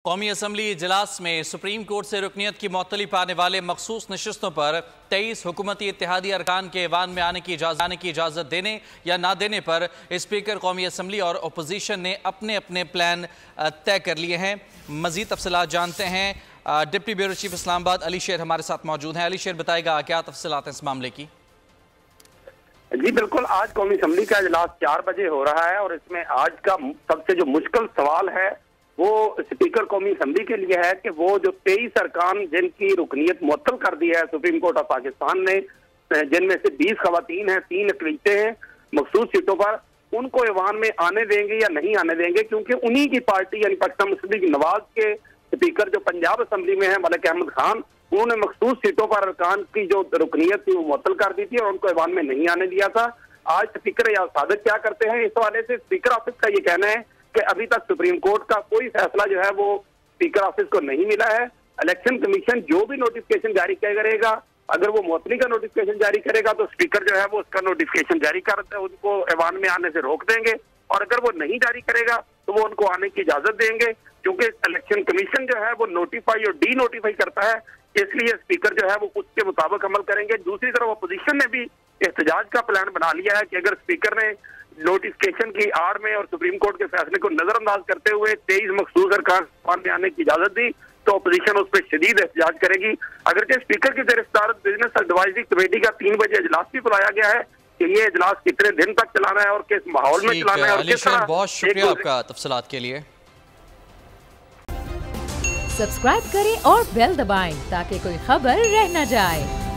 कौमी असम्बली इजलास में सुप्रीम कोर्ट से रुकनीत की मुअत्तली पाने वाले मखसूस नशिस्तों पर 23 हुकूमती इत्तेहादी अरकान के ऐवान में आने की इजाज़त देने या ना देने पर स्पीकर कौमी असम्बली और अपोजिशन ने अपने अपने प्लान तय कर लिए हैं। मज़ीद तफसीलात जानते हैं। Deputy bureau chief Islamabad Ali शेर हमारे साथ मौजूद हैं। अली शेर बताएगा क्या तफसीलात हैं इस मामले की। जी बिल्कुल, आज कौमी असम्बली का इजलास 4 बजे हो रहा है और इसमें आज का सबसे जो मुश्किल सवाल है वो स्पीकर कौमी असम्बली के लिए है कि वो जो 23 अरकान जिनकी रुकनीत मुअत्तल कर दी है सुप्रीम कोर्ट ऑफ पाकिस्तान ने, जिनमें से 20 खवातीन हैं, 3 अक़लियतें हैं मखसूस सीटों पर, उनको ऐवान में आने देंगे या नहीं आने देंगे, क्योंकि उन्हीं की पार्टी यानी पाकिस्तान मुस्लिम लीग नवाज के स्पीकर जो पंजाब असम्बली में है मलिक अहमद खान, उन्होंने मखसूस सीटों पर अरकान की जो रुकनीत थी वो मुअत्तल कर दी थी और उनको ऐवान में नहीं आने दिया था। आज स्पीकर या सादिक क्या करते हैं, इस हवाले से स्पीकर ऑफिस का ये कहना है कि अभी तक सुप्रीम कोर्ट का कोई फैसला जो है वो स्पीकर ऑफिस को नहीं मिला है। इलेक्शन कमीशन जो भी नोटिफिकेशन जारी करेगा, अगर वो मुअत्तली का नोटिफिकेशन जारी करेगा तो स्पीकर जो है वो उसका नोटिफिकेशन जारी कर उनको ऐवान में आने से रोक देंगे, और अगर वो नहीं जारी करेगा तो वो उनको आने की इजाजत देंगे, क्योंकि इलेक्शन कमीशन जो है वो नोटिफाई और डी नोटिफाई करता है, इसलिए स्पीकर जो है वो उसके मुताबिक अमल करेंगे। दूसरी तरफ अपोजिशन ने भी एहतजाज का प्लान बना लिया है कि अगर स्पीकर ने नोटिफिकेशन की आड़ में और सुप्रीम कोर्ट के फैसले को नजरअंदाज करते हुए 23 मखसूस अरकान में आने की इजाजत दी तो अपोजिशन उस पर शदीद एहतजाज करेगी। अगरचे स्पीकर की गिरफ्तार बिजनेस एडवाइजरी कमेटी का 3 बजे इजलास भी बुलाया गया है कि ये इजलास कितने दिन तक चलाना है और किस माहौल में चलाना है और किस तरह। बहुत शुक्रिया आपका तफसीलात के लिए। सब्सक्राइब करें और बेल दबाएं ताकि कोई खबर रह न जाए।